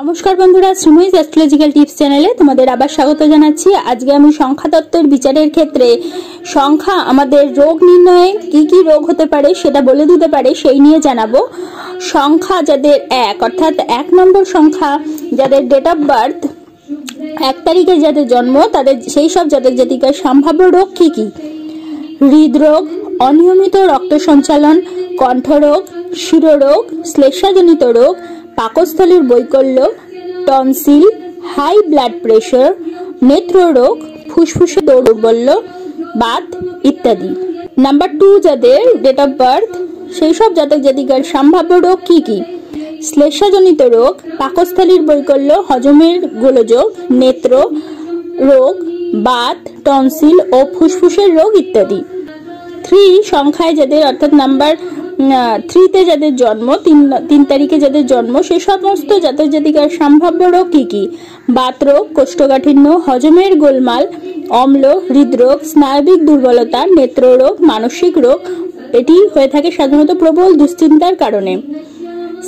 নমস্কার বন্ধুরা, Sreemoyee astrological tips চ্যানেলে তোমাদের আবার স্বাগত জানাচ্ছি। আজকে আমি সংখ্যা তত্ত্বের বিচারের ক্ষেত্রে সংখ্যা আমাদের রোগ নির্ণয়ে কি কি রোগ হতে পারে সেটা বলে দিতে পারে সেই নিয়ে জানাবো। সংখ্যা যাদের অর্থাৎ 1 নম্বর সংখ্যা যাদের ডেট অফ বার্থ 1 তারিখে যাদের জন্ম তাদের সেই সব জাতক জাতিকার সম্ভাব্য রোগ কি কি? হৃদরোগ, অনিয়মিত রক্ত সঞ্চালন, কণ্ঠরোগ, শিরোরোগ, শ্লেষ্মাজনিত রোগ, পাকস্থলীর বৈকল্য, টনসিল, হাই ব্লাড প্রেশার, নেত্ররোগ, ফুসফুসে দৌর্বল্য, বাত ইত্যাদি। নাম্বার 2 যাদের ডেট অফ বার্থ সেই সব জাতক জাতিকার সম্ভাব্য রোগ কি কি? শ্লেষ্মাজনিত রোগ, পাকস্থলীর বৈকল্য, হজমের গোলযোগ, নেত্র রোগ, বাত, টনসিল ও ফুসফুসের রোগ ইত্যাদি। 3 সংখ্যায় যাদের অর্থাৎ নাম্বার 3 তে যাদের জন্ম 3 তারিখে যাদের জন্ম সেই সমস্ত জাতক জাতিকার সম্ভাব্য রোগ কি কি? বাত রোগ, কোষ্ঠকাঠিন্য, হজমের গোলমাল, অম্ল, হৃদরোগ, স্নায়বিক দুর্বলতা, নেত্ররোগ, মানসিক রোগ। এটি হয়ে থাকে সাধারণত প্রবল দুশ্চিন্তার কারণে।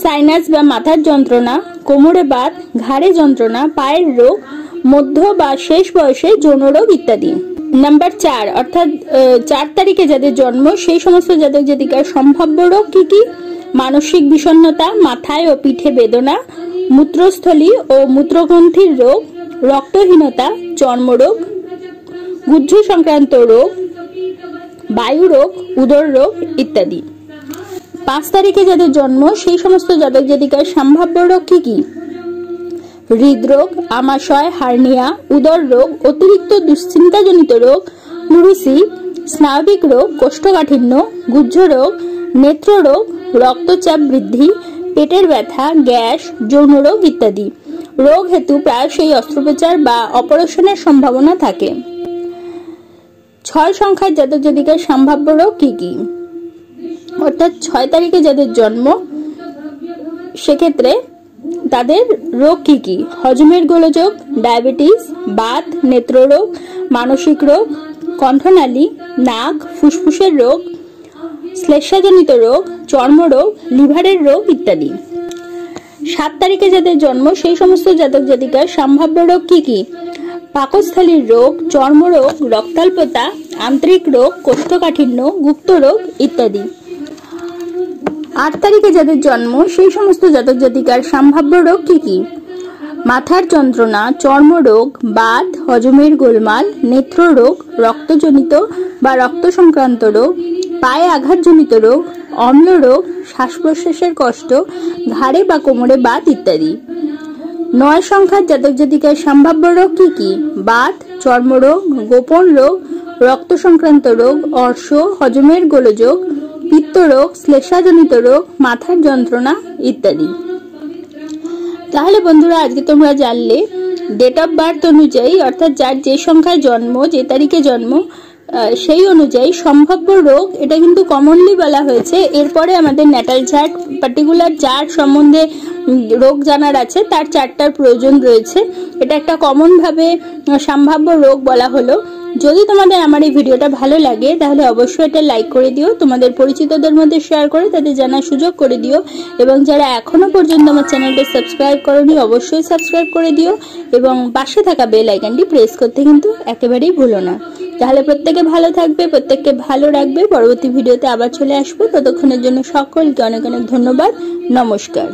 সাইনাস বা মাথার যন্ত্রণা, কোমরে বাত, ঘাড়ে যন্ত্রণা, পায়ের রোগ, মধ্য বা শেষ বয়সে যৌন রোগ ইত্যাদি। নাম্বার 4 অর্থাৎ 4 তারিখে যাদের জন্ম সেই সমস্ত জাতক জাতিকার সম্ভাব্য রোগ কি কি? মানসিক বিষণ্ণতা, মাথায় ও পিঠে বেদনা, মূত্রস্থলী ও মূত্রগ্রন্থির রোগ, রক্তহীনতা, চর্মরোগ, গুহ্য সংক্রান্ত রোগ, বায়ু রোগ, উদর রোগ ইত্যাদি। 5 তারিখে যাদের জন্ম সেই সমস্ত জাতক জাতিকার সম্ভাব্য রোগ কি কি? হৃদরোগ, আমাশয়, হার্নিয়া, উদর রোগ, অতিরিক্ত দুশ্চিন্তাজনিত রোগ, প্লুরিসি, স্নায়বিক রোগ, কোষ্ঠকাঠিন্য, গুহ্য রোগ, নেত্ররোগ, রক্তচাপ বৃদ্ধি, পেটের ব্যথা, গ্যাস, যৌন রোগ ইত্যাদি। রোগ হেতু প্রায়শই অস্ত্রোপচার বা অপারেশনের সম্ভাবনা থাকে। 6 সংখ্যার জাতক জাতিকার সম্ভাব্য রোগ কি কি? অর্থাৎ 6 তারিখে যাদের জন্ম সেক্ষেত্রে তাদের রোগ কি কি? হজমের গোলযোগ, ডায়াবেটিস, বাত, নেত্ররোগ, মানসিক রোগ, কণ্ঠনালী, নাক, ফুসফুসের রোগ, শ্লেষ্মাজনিত রোগ, চর্মরোগ, লিভারের রোগ ইত্যাদি। 7 তারিখে যাদের জন্ম সেই সমস্ত জাতক জাতিকার সম্ভাব্য রোগ কি কি? পাকস্থলীর রোগ, চর্মরোগ, রক্তাল্পতা, আন্তরিক রোগ, কোষ্ঠকাঠিন্য, গুপ্ত রোগ ইত্যাদি। 8 তারিখে যাদের জন্ম সেই সমস্ত জাতক জাতিকার সম্ভাব্য রোগ কি কি? মাথার যন্ত্রণা, চর্মরোগ, বাত, হজমের গোলমাল, নেত্ররোগ, রক্তজনিত বা রক্ত সংক্রান্ত রোগ, পায়ে আঘাতজনিত রোগ, অম্ল রোগ, শ্বাস প্রশ্বাসের কষ্ট, ঘাড়ে বা কোমরে বাত ইত্যাদি। 9 সংখ্যার জাতক জাতিকার সম্ভাব্য রোগ কি কি? বাত, চর্মরোগ, গোপন রোগ, রক্ত সংক্রান্ত রোগ, অর্শ, হজমের গোলযোগ, পিত্তরোগ, শ্লেষ্মাজনিত রোগ, মাথার যন্ত্রণা ইত্যাদি। তাহলে বন্ধুরা আজকে তোমরা জানলে ডেট অফ বার্থ অনুযায়ী অর্থাৎ যার যে সংখ্যায় জন্ম যে তারিখে জন্ম সেই অনুযায়ী সম্ভাব্য রোগ এটা কিন্তু কমনলি বলা হয়েছে। এরপরে আমাদের ন্যাটাল চার্ট পার্টিকুলার যার সম্বন্ধে রোগ জানার আছে তার চার্টটার প্রয়োজন রয়েছে। এটা একটা কমন ভাবে সম্ভাব্য রোগ বলা হলো। যদি তোমাদের আমার এই ভিডিওটা ভালো লাগে তাহলে অবশ্যই এটা লাইক করে দিও, তোমাদের পরিচিতদের মধ্যে শেয়ার করে তাদের জানার সুযোগ করে দিও, এবং যারা এখনো পর্যন্ত আমার চ্যানেলটা সাবস্ক্রাইব করোনি অবশ্যই সাবস্ক্রাইব করে দিও এবং পাশে থাকা বেল আইকনটি প্রেস করতে কিন্তু একেবারেই ভুলো না। তাহলে প্রত্যেকে ভালো থাকবে, প্রত্যেককে ভালো রাখবে। পরবর্তী ভিডিওতে আবার চলে আসবো, ততক্ষণের জন্য সকলকে অনেক অনেক ধন্যবাদ। নমস্কার।